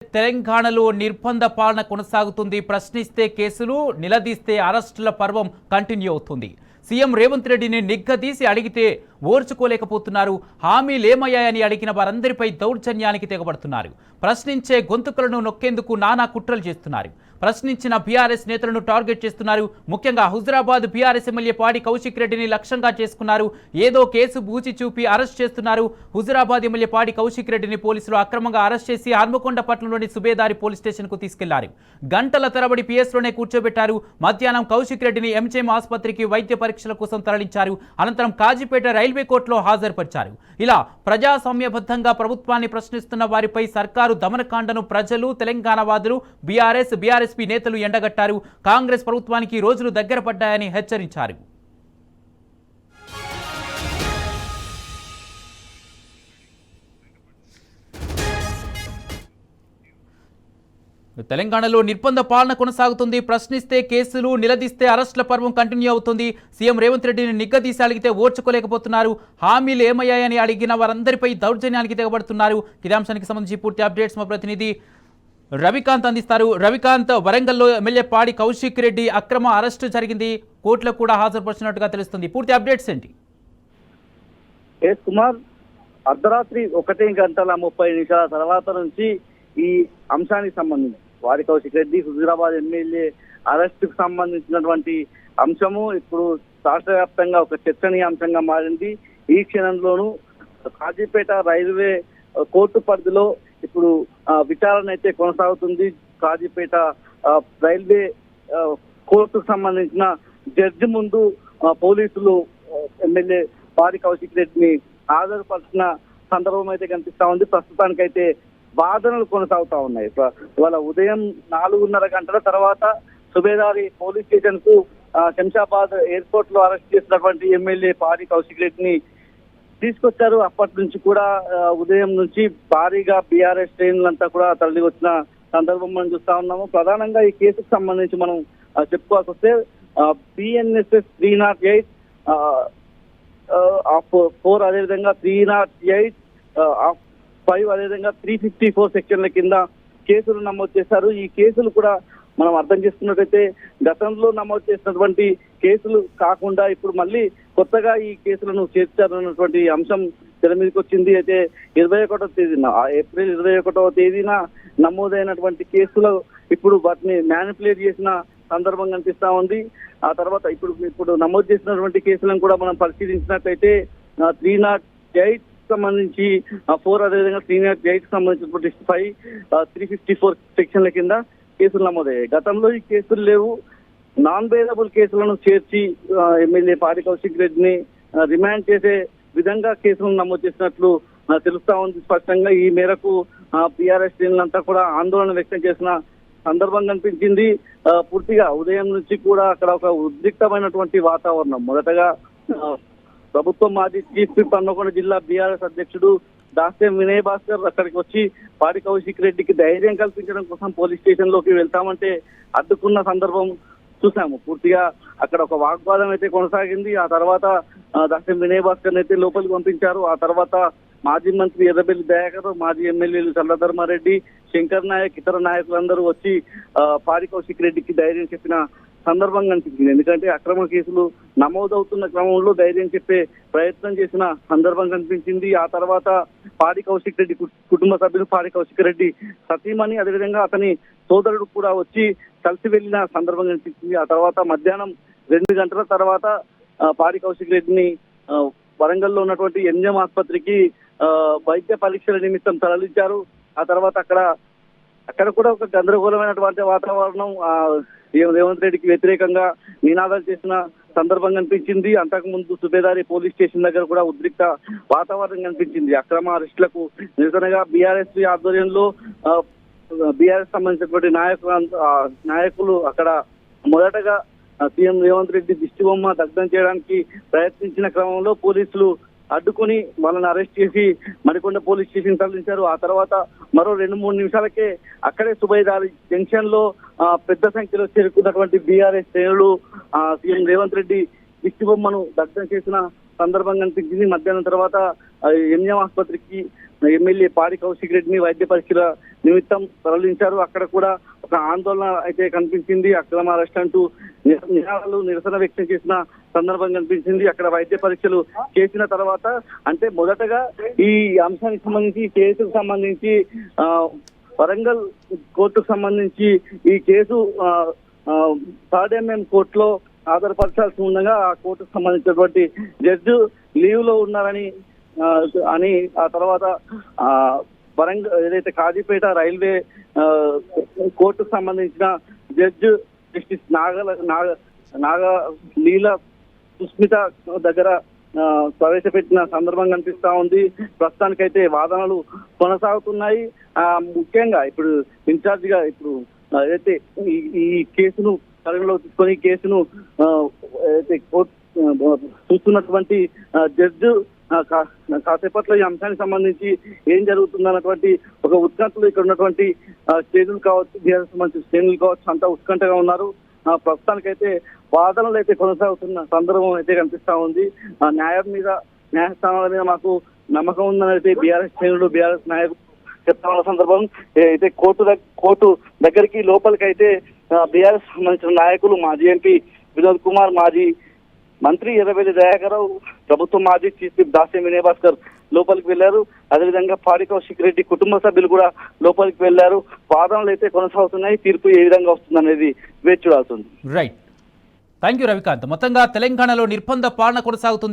తెలంగాణలో నిర్బంధ పాలన కొనసాగుతుంది. ప్రశ్నిస్తే కేసులు, నిలదీస్తే అరెస్టుల పర్వం కంటిన్యూ అవుతుంది. సీఎం రేవంత్ రెడ్డిని నిగ్గదీసి అడిగితే ఓర్చుకోలేకపోతున్నారు. హామీలేమయ్యాయని అడిగిన వారందరిపై దౌర్జన్యానికి తెగబడుతున్నారు. ప్రశ్నించే గొంతుకలను నొక్కేందుకు నానా కుట్రలు చేస్తున్నారు. ప్రశ్నించిన బీఆర్ఎస్ నేతలను టార్గెట్ చేస్తున్నారు. ముఖ్యంగా హుజురాబాద్ బీఆర్ఎస్ ఎమ్మెల్యే పాడి కౌశిక్ రెడ్డిని లక్ష్యంగా చేసుకున్నారు. ఏదో కేసు బూచి చూపి అరెస్ట్ చేస్తున్నారు. హుజురాబాద్ ఎమ్మెల్యే పాడి కౌశిక్ రెడ్డిని పోలీసులు అక్రమంగా అరెస్ట్ చేసి హన్మకొండ పట్టణంలోని సుబేదారి పోలీస్ స్టేషన్ కు తీసుకెళ్లారు. గంటల తరబడి పిఎస్లోనే కూర్చోబెట్టారు. మధ్యాహ్నం కౌశిక్ రెడ్డిని ఎంజేఎం ఆసుపత్రికి వైద్య పరీక్షల కోసం తరలించారు. అనంతరం కాజీపేట రైల్వే కోర్టులో హాజరుపరిచారు. ఇలా ప్రజాస్వామ్యబద్ధంగా ప్రభుత్వాన్ని ప్రశ్నిస్తున్న వారిపై సర్కారు దమనకాండను ప్రజలు, తెలంగాణ వాదులు, బీఆర్ఎస్పీ నేతలు ఎండగట్టారు. కాంగ్రెస్ ప్రభుత్వానికి రోజులు దగ్గర పడ్డాయని హెచ్చరించారు. తెలంగాణలో నిర్బంధ పాలన కొనసాగుతుంది. ప్రశ్నిస్తే కేసులు, నిలదీస్తే అరెస్టుల పర్వం కంటిన్యూ అవుతుంది. సీఎం రేవంత్ రెడ్డిని నిగ్గదీసి అడిగితే ఓర్చుకోలేకపోతున్నారు. హామీలు ఏమయ్యాయని అడిగిన వారందరిపై దౌర్జన్యానికి తెగబడుతున్నారు. ఇదే అంశానికి సంబంధించి పూర్తి అప్డేట్స్ మా ప్రతినిధి రవికాంత్ అందిస్తారు. రవికాంత్, వరంగల్లో ఎమ్మెల్యే పాడి కౌశిక్ రెడ్డి అక్రమ అరెస్టు జరిగింది. కోర్టులో కూడా హాజరుపరిచినట్టుగా తెలుస్తుంది. పూర్తి అప్డేట్స్ ఏంటి? కుమార్, అర్ధరాత్రి 1:30 తర్వాత నుంచి ఈ అంశానికి సంబంధించి పాడి కౌశిక్ రెడ్డి హుజురాబాద్ ఎమ్మెల్యే అరెస్టుకు సంబంధించినటువంటి అంశము ఇప్పుడు రాష్ట్ర వ్యాప్తంగా ఒక చర్చనీయాంశంగా మారింది. ఈ క్షణంలోనూ కాజీపేట రైల్వే కోర్టు పరిధిలో ఇప్పుడు విచారణ అయితే కొనసాగుతుంది. కాజీపేట రైల్వే కోర్టుకు సంబంధించిన జడ్జి ముందు పోలీసులు ఎమ్మెల్యే పాడి కౌశిక్ రెడ్డిని హాజరుపరిచిన సందర్భం అయితే కనిపిస్తా ఉంది. ప్రస్తుతానికైతే వాదనలు కొనసాగుతా ఉన్నాయి. ఇవాళ ఉదయం 4:30 గంటల తర్వాత సుబేదారి పోలీస్ స్టేషన్ కు శంషాబాద్ ఎయిర్పోర్ట్ లో అరెస్ట్ చేసినటువంటి ఎమ్మెల్యే పాడి కౌశిక్ రెడ్డిని తీసుకొచ్చారు. అప్పటి నుంచి కూడా ఉదయం నుంచి భారీగా బీఆర్ఎస్ శ్రేణులంతా కూడా తరలి వచ్చిన సందర్భం మనం చూస్తా ఉన్నాము. ప్రధానంగా ఈ కేసుకు సంబంధించి మనం చెప్పుకోవాల్సి వస్తే బిఎన్ఎస్ఎస్ 308 ఆఫ్ 4, అదేవిధంగా 308 ఆఫ్ 5, అదేవిధంగా 354 సెక్షన్ల కింద కేసులు నమోదు చేశారు. ఈ కేసులు కూడా మనం అర్థం చేసుకున్నట్టయితే గతంలో నమోదు చేసినటువంటి కేసులు కాకుండా ఇప్పుడు మళ్ళీ కొత్తగా ఈ కేసులను చేర్చారన్నటువంటి అంశం తెర మీదకి వచ్చింది. అయితే 21వ తేదీన ఏప్రిల్ 21వ తేదీన నమోదైనటువంటి కేసులు ఇప్పుడు వాటిని మ్యానిపులేట్ చేసిన సందర్భం కనిపిస్తా ఉంది. ఆ తర్వాత ఇప్పుడు నమోదు చేసినటువంటి కేసులను కూడా మనం పరిశీలించినట్లయితే 308 సంబంధించి 4, అదేవిధంగా 308 సంబంధించినటువంటి 5, 354 సెక్షన్ల కింద కేసులు నమోదయ్యాయి. గతంలో ఈ కేసులు లేవు. నాన్ బెయిలబుల్ కేసులను చేర్చి ఎమ్మెల్యే పాడి కౌశిక్ రెడ్డిని రిమాండ్ చేసే విధంగా కేసులను నమోదు చేసినట్లు తెలుస్తా ఉంది స్పష్టంగా. ఈ మేరకు బీఆర్ఎస్ శ్రేణులంతా కూడా ఆందోళన వ్యక్తం చేసిన సందర్భం కనిపించింది. పూర్తిగా ఉదయం నుంచి కూడా అక్కడ ఒక ఉద్రిక్తమైనటువంటి వాతావరణం. మొదటగా ప్రభుత్వం మాజీ చీఫ్ విప్ హన్మకొండ జిల్లా బీఆర్ఎస్ అధ్యక్షుడు దాస్యం వినయ్ భాస్కర్ అక్కడికి వచ్చి పాడి కౌశిక్ రెడ్డికి ధైర్యం కల్పించడం కోసం పోలీస్ స్టేషన్ లోకి వెళ్తామంటే అడ్డుకున్న సందర్భం చూసాము. పూర్తిగా అక్కడ ఒక వాగ్వాదం అయితే కొనసాగింది. ఆ తర్వాత దాస్యం వినయ్ భాస్కర్ అయితే లోపలికి పంపించారు. ఆ తర్వాత మాజీ మంత్రి ఎర్రబెల్లి దయాకర్, మాజీ ఎమ్మెల్యేలు చల్లధర్మారెడ్డి, శంకర్ నాయక్, ఇతర నాయకులందరూ వచ్చి పాడి కౌశిక్ రెడ్డికి ధైర్యం చెప్పిన సందర్భం కనిపించింది. ఎందుకంటే అక్రమ కేసులు నమోదవుతున్న క్రమంలో ధైర్యం చెప్పే ప్రయత్నం చేసిన సందర్భం కనిపించింది. ఆ తర్వాత పాడి కౌశిక్ రెడ్డి కుటుంబ సభ్యులు, పాడి కౌశిక్ రెడ్డి సతీమణి, అదేవిధంగా అతని సోదరుడు కూడా వచ్చి కలిసి వెళ్లిన సందర్భం కనిపించింది. ఆ తర్వాత మధ్యాహ్నం 2 గంటల తర్వాత పాడి కౌశిక్ రెడ్డిని వరంగల్లో ఉన్నటువంటి ఎంజెం ఆసుపత్రికి వైద్య పరీక్షల నిమిత్తం తరలించారు. ఆ తర్వాత అక్కడ కూడా ఒక గందరగోళమైనటువంటి వాతావరణం, రేవంత్ రెడ్డికి వ్యతిరేకంగా నినాదాలు చేసిన సందర్భం కనిపించింది. అంతకుముందు సుబేదారి పోలీస్ స్టేషన్ దగ్గర కూడా ఉద్రిక్త వాతావరణం కనిపించింది. అక్రమ అరెస్టులకు నిరసనగా బీఆర్ఎస్ ఆధ్వర్యంలో బీఆర్ఎస్ సంబంధించినటువంటి నాయకులు అక్కడ మొదటగా సీఎం రేవంత్ రెడ్డి దిష్టిబొమ్మ దగ్ధం చేయడానికి ప్రయత్నించిన క్రమంలో పోలీసులు అడ్డుకొని వాళ్ళని అరెస్ట్ చేసి మణికొండ పోలీస్ స్టేషన్ తరలించారు. ఆ తర్వాత మరో 2-3 నిమిషాలకే అక్కడే సుబేదారి జంక్షన్ లో పెద్ద సంఖ్యలో చేరుకున్నటువంటి బీఆర్ఎస్ శ్రేణులు సీఎం రేవంత్ రెడ్డి దిష్టిబొమ్మను దగ్ధం చేసిన సందర్భం కనిపించింది. మధ్యాహ్నం తర్వాత ఎంఎం ఆసుపత్రికి ఎమ్మెల్యే పాడి కౌశిక్ రెడ్డిని వైద్య పరీక్షల నిమిత్తం తరలించారు. అక్కడ కూడా ఒక ఆందోళన అయితే కనిపించింది. అక్రమ అరెస్ట్ అంటూ నిరసన వ్యక్తం చేసిన సందర్భం కనిపించింది. అక్కడ వైద్య పరీక్షలు చేసిన తర్వాత అంటే మొదటగా ఈ అంశానికి సంబంధించి కేసుకు సంబంధించి వరంగల్ కోర్టుకు సంబంధించి ఈ కేసు థర్డ్ ఎంఎం కోర్టులో ఆధారపరచాల్సి ఉండగా ఆ కోర్టుకు సంబంధించినటువంటి జడ్జి లీవ్ లో ఉన్నారని అని ఆ తర్వాత వరంగల్ ఏదైతే కాజీపేట రైల్వే కోర్టుకు సంబంధించిన జడ్జి జస్టిస్ నాగ లీలా సుస్మిత దగ్గర ప్రవేశపెట్టిన సందర్భం కనిపిస్తా ఉంది. ప్రస్తుతానికైతే వాదనలు కొనసాగుతున్నాయి. ముఖ్యంగా ఇప్పుడు ఇన్ఛార్జ్ గా ఇప్పుడు ఏదైతే ఈ కేసును పరిగణలో తీసుకొని ఈ కేసును ఏదైతే కోర్టు చూస్తున్నటువంటి జడ్జి కాసేపట్లో ఈ అంశానికి సంబంధించి ఏం జరుగుతుందన్నటువంటి ఒక ఉత్కంఠలు ఇక్కడ ఉన్నటువంటి శ్రేణులు కావచ్చు, బీఆర్ఎస్ సంబంధించిన శ్రేణులు కావచ్చు, అంతా ఉత్కంఠగా ఉన్నారు. ప్రస్తుతానికైతే వాదనలు అయితే కొనసాగుతున్న సందర్భం అయితే కనిపిస్తా ఉంది. న్యాయస్థానాల మీద మాకు నమ్మకం ఉందని అయితే బీఆర్ఎస్ శ్రేణులు బీఆర్ఎస్ నాయకులు చెప్తా ఉన్న సందర్భం అయితే కోర్టు దగ్గరికి లోపలికి అయితే బీఆర్ఎస్ సంబంధించిన నాయకులు మాజీ ఎంపీ వినోద్ కుమార్, మాజీ మంత్రి ఎర్రబెల్లి దయాకరావు, ప్రభుత్వం మాజీ చీఫ్ విప్ దాస్యం వినయ్ భాస్కర్ లోపలికి వెళ్లారు. అదేవిధంగా పాడి కౌశిక్ రెడ్డి కుటుంబ సభ్యులు కూడా లోపలికి వెళ్లారు. వాదనలు అయితే కొనసాగుతున్నాయి. తీర్పు ఏ విధంగా వస్తుందనేది వేచి చూడాల్సింది. Right, thank you Ravikanth. మొత్తంగా తెలంగాణలో నిర్బంధ పాలన కొనసాగుతుంది.